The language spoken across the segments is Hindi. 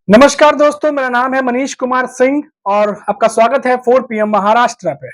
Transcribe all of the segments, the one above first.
नमस्कार दोस्तों, मेरा नाम है मनीष कुमार सिंह और आपका स्वागत है 4 पीएम महाराष्ट्र पे।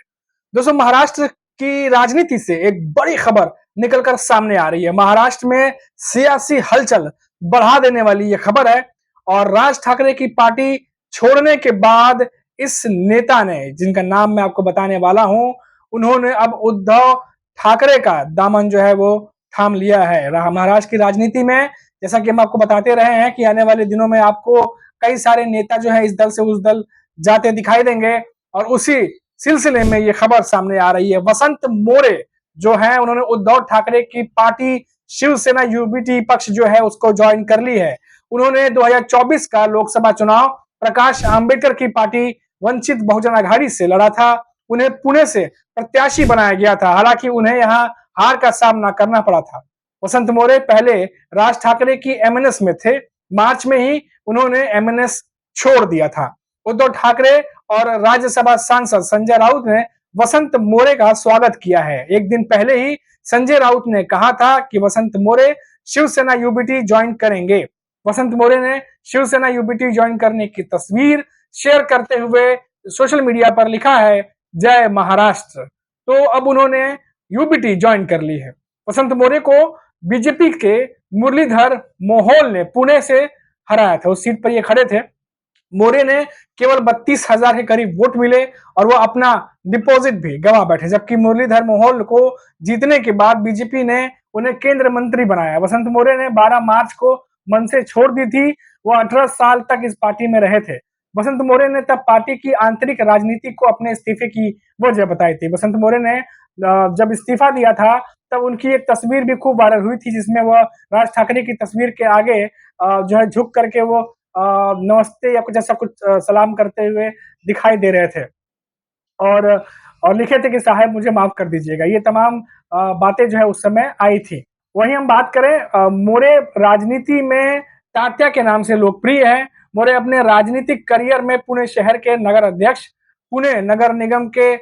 दोस्तों, महाराष्ट्र की राजनीति से एक बड़ी खबर निकलकर सामने आ रही है। महाराष्ट्र में सियासी हलचल बढ़ा देने वाली ये खबर है और राज ठाकरे की पार्टी छोड़ने के बाद इस नेता ने, जिनका नाम मैं आपको बताने वाला हूं, उन्होंने अब उद्धव ठाकरे का दामन जो है वो थाम लिया है। महाराष्ट्र की राजनीति में जैसा कि हम आपको बताते रहे हैं कि आने वाले दिनों में आपको कई सारे नेता जो है इस दल से उस दल जाते दिखाई देंगे और उसी सिलसिले में ये खबर सामने आ रही है। वसंत मोरे जो है उन्होंने उद्धव ठाकरे की पार्टी शिवसेना यूबीटी पक्ष जो है उसको ज्वाइन कर ली है। उन्होंने 2024 का लोकसभा चुनाव प्रकाश आंबेडकर की पार्टी वंचित बहुजन आघाड़ी से लड़ा था। उन्हें पुणे से प्रत्याशी बनाया गया था, हालांकि उन्हें यहाँ हार का सामना करना पड़ा था। वसंत मोरे पहले राज ठाकरे की एमएनएस में थे। मार्च में ही उन्होंने एमएनएस छोड़ दिया था। उद्धव ठाकरे और राज्यसभा सांसद संजय राउत ने वसंत मोरे का स्वागत किया है। एक दिन पहले ही संजय राउत ने कहा था कि वसंत मोरे शिवसेना यूबीटी ज्वाइन करेंगे। वसंत मोरे ने शिवसेना यूबीटी ज्वाइन करने की तस्वीर शेयर करते हुए सोशल मीडिया पर लिखा है, जय महाराष्ट्र। तो अब उन्होंने यूबीटी ज्वाइन कर ली है। वसंत मोरे को बीजेपी के मुरलीधर मोहोल ने पुणे से हराया था। उस सीट पर ये खड़े थे। मोरे ने केवल 32,000 के करीब वोट मिले और वो अपना डिपॉजिट भी गंवा बैठे, जबकि मुरलीधर मोहोल को जीतने के बाद बीजेपी ने उन्हें केंद्र मंत्री बनाया। वसंत मोरे ने 12 मार्च को मन से छोड़ दी थी। वो 18 साल तक इस पार्टी में रहे थे। वसंत मोरे ने तब पार्टी की आंतरिक राजनीति को अपने इस्तीफे की वजह बताई थी। वसंत मोरे ने जब इस्तीफा दिया था तब उनकी एक तस्वीर भी खूब वायरल हुई थी, जिसमें वह राज ठाकरे की तस्वीर के आगे जो है झुक करके वो नमस्ते या कुछ ऐसा कुछ सलाम करते हुए दिखाई दे रहे थे और और लिखे थे कि साहब मुझे माफ कर दीजिएगा। ये तमाम बातें जो है उस समय आई थी। वहीं हम बात करें, मोरे राजनीति में तात्या के नाम से लोकप्रिय है। मोरे अपने राजनीतिक करियर में पुणे शहर के नगर अध्यक्ष, पुणे नगर निगम के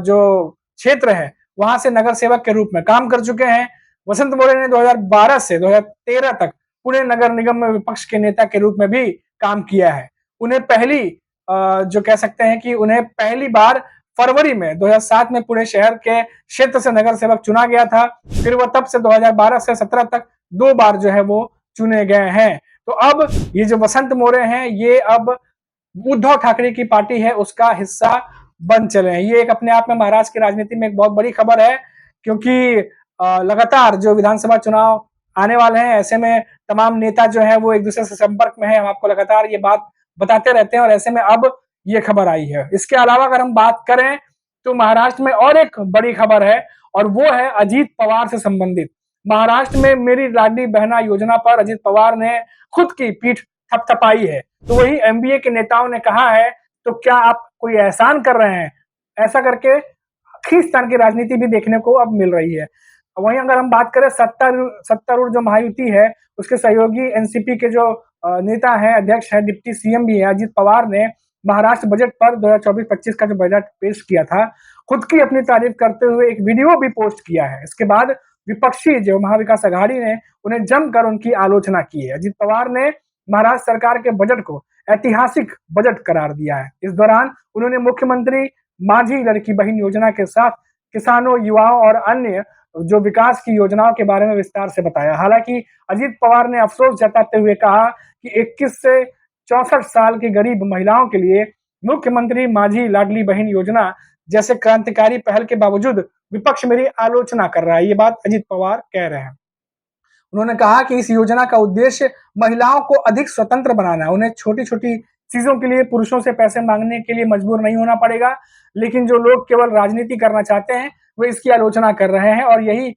जो क्षेत्र है वहां से नगर सेवक के रूप में काम कर चुके हैं। वसंत मोरे ने 2012 से 2013 तक पुणे नगर निगम में विपक्ष के नेता के रूप में भी काम किया है। उन्हें जो कह सकते हैं कि उन्हें पहली बार फरवरी में 2007 में पुणे शहर के क्षेत्र से नगर सेवक चुना गया था। फिर वह तब से 2012 से 17 तक 2 बार जो है वो चुने गए हैं। तो अब ये जो वसंत मोरे हैं ये अब उद्धव ठाकरे की पार्टी है उसका हिस्सा बन चले हैं। ये एक अपने आप में महाराष्ट्र की राजनीति में एक बहुत बड़ी खबर है, क्योंकि लगातार जो विधानसभा चुनाव आने वाले हैं, ऐसे में तमाम नेता जो है वो एक दूसरे से संपर्क में है। हम आपको लगातार ये बात बताते रहते हैं और ऐसे में अब ये खबर आई है। इसके अलावा अगर हम बात करें तो महाराष्ट्र में और एक बड़ी खबर है और वो है अजीत पवार से संबंधित। महाराष्ट्र में मेरी लाडली बहना योजना पर अजीत पवार ने खुद की पीठ थपथपाई है। तो वही एमबीए के नेताओं ने कहा है, तो क्या आप कोई एहसान कर रहे हैं? ऐसा करके खींचतान की राजनीति भी देखने को अब मिल रही है। वहीं अगर हम बात करें सत्तारूढ़ जो महायुति है उसके सहयोगी एनसीपी के जो नेता हैं, अध्यक्ष हैं, डिप्टी सीएम भी हैं, अजीत पवार ने महाराष्ट्र बजट पर 2024-25 का जो बजट पेश किया था, खुद की अपनी तारीफ करते हुए एक वीडियो भी पोस्ट किया है। इसके बाद विपक्षी जो महाविकास आघाड़ी ने उन्हें जमकर उनकी आलोचना की है। अजीत पवार ने महाराष्ट्र सरकार के बजट को ऐतिहासिक बजट करार दिया है। इस दौरान उन्होंने मुख्यमंत्री माझी लड़की बहन योजना के साथ किसानों, युवाओं और अन्य जो विकास की योजनाओं के बारे में विस्तार से बताया। हालांकि अजीत पवार ने अफसोस जताते हुए कहा कि 21 से 64 साल की गरीब महिलाओं के लिए मुख्यमंत्री माझी लाडली बहन योजना जैसे क्रांतिकारी पहल के बावजूद विपक्ष मेरी आलोचना कर रहा है। ये बात अजीत पवार कह रहे हैं। उन्होंने कहा कि इस योजना का उद्देश्य महिलाओं को अधिक स्वतंत्र बनाना है। उन्हें छोटी-छोटी चीजों के लिए पुरुषों से पैसे मांगने के लिए मजबूर नहीं होना पड़ेगा। लेकिन जो लोग केवल राजनीति करना चाहते हैं, वो इसकी आलोचना कर रहे हैं और यही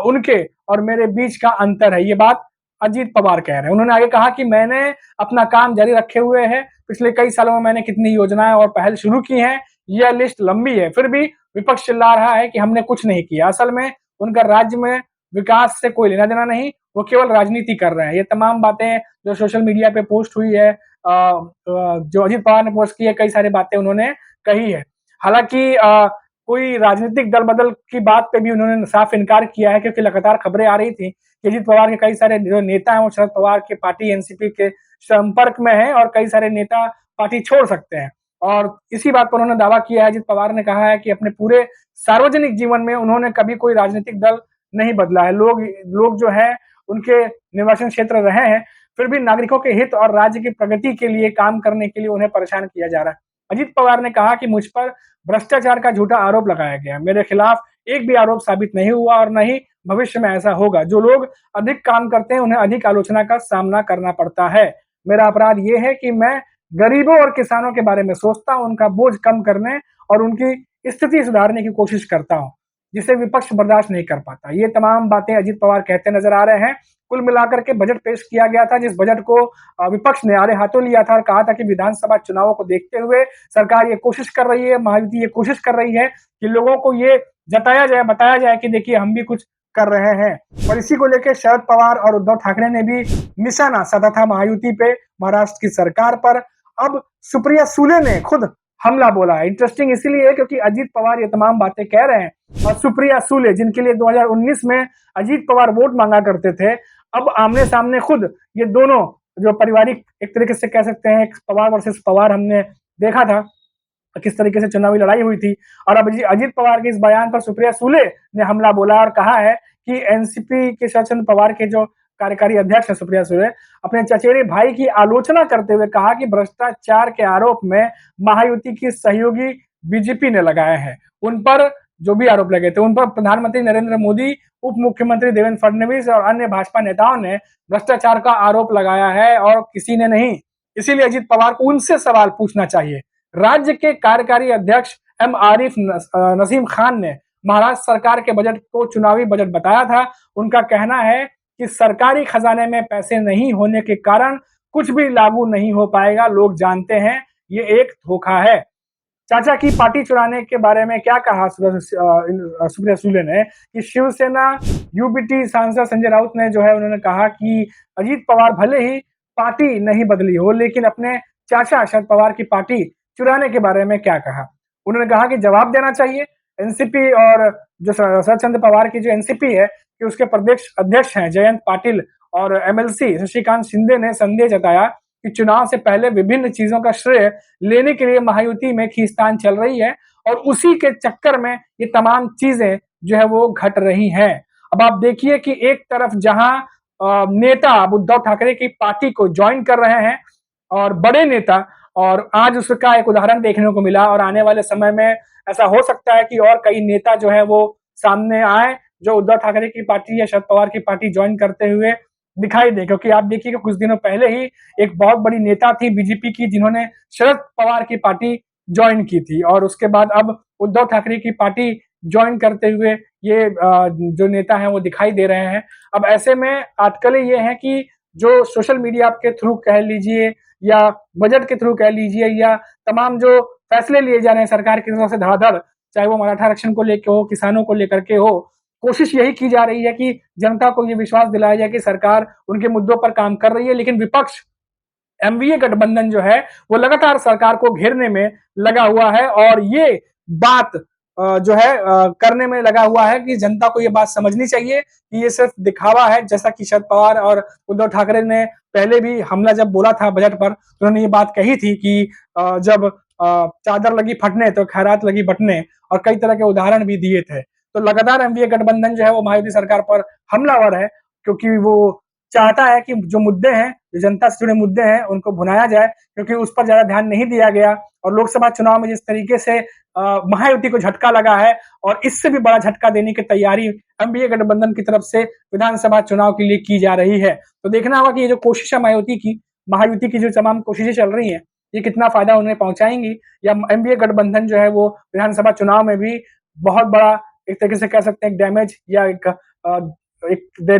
उनके और मेरे बीच का अंतर है। ये बात अजीत पवार कह रहे हैं। उन्होंने आगे कहा कि मैंने अपना काम जारी रखे हुए है। पिछले कई सालों में मैंने कितनी योजनाएं और पहल शुरू की हैं, यह लिस्ट लंबी है। फिर भी विपक्ष चिल्ला रहा है कि हमने कुछ नहीं किया। असल में उनका राज्य में विकास से कोई लेना देना नहीं, वो केवल राजनीति कर रहे हैं। ये तमाम बातें जो सोशल मीडिया पे पोस्ट हुई है, जो अजीत पवार ने पोस्ट की है, कई सारी बातें उन्होंने कही है। हालांकि कोई राजनीतिक दल बदल की बात पे भी उन्होंने साफ इनकार किया है, क्योंकि लगातार खबरें आ रही थी कि अजीत पवार के कई सारे जो नेता हैं वो शरद पवार की पार्टी एनसीपी के संपर्क में हैं और कई सारे नेता पार्टी छोड़ सकते हैं। और इसी बात पर उन्होंने दावा किया है। अजित पवार ने कहा है कि अपने पूरे सार्वजनिक जीवन में उन्होंने कभी कोई राजनीतिक दल नहीं बदला है। लोग लोग जो है उनके निर्वाचन क्षेत्र रहे हैं, फिर भी नागरिकों के हित और राज्य की प्रगति के लिए काम करने के लिए उन्हें परेशान किया जा रहा है। अजित पवार ने कहा कि मुझ पर भ्रष्टाचार का झूठा आरोप लगाया गया। मेरे खिलाफ एक भी आरोप साबित नहीं हुआ और न ही भविष्य में ऐसा होगा। जो लोग अधिक काम करते हैं उन्हें अधिक आलोचना का सामना करना पड़ता है। मेरा अपराध ये है कि मैं गरीबों और किसानों के बारे में सोचता हूं, उनका बोझ कम करने और उनकी स्थिति सुधारने की कोशिश करता हूं, जिसे विपक्ष बर्दाश्त नहीं कर पाता। ये तमाम बातें अजित पवार कहते नजर आ रहे हैं। कुल मिलाकर के बजट पेश किया गया था, जिस बजट को विपक्ष ने आड़े हाथों लिया था और कहा था कि विधानसभा चुनावों को देखते हुए सरकार ये कोशिश कर रही है, महायुति ये कोशिश कर रही है कि लोगों को ये जताया जाए, बताया जाए कि देखिए हम भी कुछ कर रहे हैं। और इसी को लेकर शरद पवार और उद्धव ठाकरे ने भी निशाना साधा था महायुति पे, महाराष्ट्र की सरकार पर। अब सुप्रिया सुले ने खुद हमला बोला है। इंटरेस्टिंग इसीलिए है क्योंकि अजीत पवार ये तमाम बातें कह रहे हैं और सुप्रिया सुले, जिनके लिए 2019 में अजीत पवार वोट मांगा करते थे, अब आमने सामने खुद ये दोनों जो पारिवारिक एक तरीके से कह सकते हैं पवार वर्सेस पवार हमने देखा था किस तरीके से चुनावी लड़ाई हुई थी। और अब अजीत पवार के इस बयान पर सुप्रिया सुले ने हमला बोला और कहा है कि एनसीपी के शरद चंद्र पवार के जो कार्यकारी अध्यक्ष है सुप्रिया सुले, अपने चचेरे भाई की आलोचना करते हुए कहा कि भ्रष्टाचार के आरोप में महायुति की सहयोगी बीजेपी ने लगाए हैं। उन पर जो भी आरोप लगे थे उन पर प्रधानमंत्री नरेंद्र मोदी, उप मुख्यमंत्री देवेंद्र फडणवीस और अन्य भाजपा नेताओं ने भ्रष्टाचार का आरोप लगाया है और किसी ने नहीं। इसीलिए अजीत पवार को उनसे सवाल पूछना चाहिए। राज्य के कार्यकारी अध्यक्ष एम आरिफ नसीम खान ने महाराष्ट्र सरकार के बजट को चुनावी बजट बताया था। उनका कहना है कि सरकारी खजाने में पैसे नहीं होने के कारण कुछ भी लागू नहीं हो पाएगा। लोग जानते हैं ये एक धोखा है। चाचा की पार्टी चुराने के बारे में क्या कहा सुप्रिया सुले ने कि शिवसेना यूबीटी सांसद संजय राउत ने जो है उन्होंने कहा कि अजीत पवार भले ही पार्टी नहीं बदली हो, लेकिन अपने चाचा शरद पवार की पार्टी चुराने के बारे में क्या कहा। उन्होंने कहा कि जवाब देना चाहिए। एनसीपी और जो शरद चंद्र पवार की जो एनसीपी है कि उसके प्रदेश अध्यक्ष हैं जयंत पाटिल और एमएलसी शशिकांत शिंदे ने संदेह जताया कि चुनाव से पहले विभिन्न चीजों का श्रेय लेने के लिए महायुति में खींचतान चल रही है और उसी के चक्कर में ये तमाम चीजें जो है वो घट रही हैं। अब आप देखिए कि एक तरफ जहां नेता उद्धव ठाकरे की पार्टी को ज्वाइन कर रहे हैं और बड़े नेता, और आज उसका एक उदाहरण देखने को मिला और आने वाले समय में ऐसा हो सकता है कि और कई नेता जो है वो सामने आए जो उद्धव ठाकरे की पार्टी या शरद पवार की पार्टी ज्वाइन करते हुए दिखाई दे। क्योंकि आप देखिए कि कुछ दिनों पहले ही एक बहुत बड़ी नेता थी बीजेपी की जिन्होंने शरद पवार की पार्टी ज्वाइन की थी और उसके बाद अब उद्धव ठाकरे की पार्टी ज्वाइन करते हुए ये जो नेता हैं वो दिखाई दे रहे हैं। अब ऐसे में अटकलें ये हैं कि जो सोशल मीडिया के थ्रू कह लीजिए या बजट के थ्रू कह लीजिए या तमाम जो फैसले लिए जा रहे हैं सरकार की तरफ से धड़ाधड़, चाहे वो मराठा आरक्षण को लेकर हो, किसानों को लेकर के हो, कोशिश यही की जा रही है कि जनता को ये विश्वास दिलाया जाए कि सरकार उनके मुद्दों पर काम कर रही है। लेकिन विपक्ष एमवीए गठबंधन जो है वो लगातार सरकार को घेरने में लगा हुआ है और ये बात जो है करने में लगा हुआ है कि जनता को ये बात समझनी चाहिए कि ये सिर्फ दिखावा है। जैसा कि शरद पवार और उद्धव ठाकरे ने पहले भी हमला जब बोला था बजट पर तो उन्होंने ये बात कही थी कि जब चादर लगी फटने तो खैरात लगी बटने, और कई तरह के उदाहरण भी दिए थे। तो लगातार एमवीए गठबंधन जो है वो महायुति सरकार पर हमलावर है क्योंकि वो चाहता है कि जो मुद्दे हैं, जो जनता से जुड़े मुद्दे हैं उनको भुनाया जाए, क्योंकि उस पर ज्यादा ध्यान नहीं दिया गया। और लोकसभा चुनाव में जिस तरीके से महायुति को झटका लगा है और इससे भी बड़ा झटका देने की तैयारी एमवीए गठबंधन की तरफ से विधानसभा चुनाव के लिए की जा रही है। तो देखना होगा कि ये जो कोशिश है महायुति की जो तमाम कोशिशें चल रही हैं ये कितना फायदा उन्हें पहुंचाएंगी, या एमवीए गठबंधन जो है वो विधानसभा चुनाव में भी बहुत बड़ा एक तरीके से कह सकते हैं एक डैमेज या एक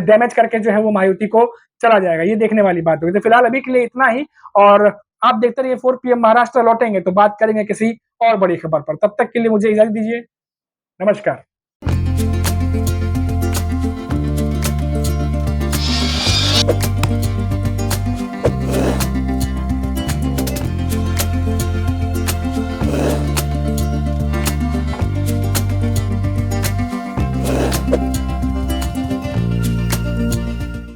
डैमेज करके जो है वो महायुति को चला जाएगा। ये देखने वाली बात होगी। तो फिलहाल अभी के लिए इतना ही, और आप देखते रहिए 4 PM महाराष्ट्र। लौटेंगे तो बात करेंगे किसी और बड़ी खबर पर। तब तक के लिए मुझे इजाजत दीजिए। नमस्कार।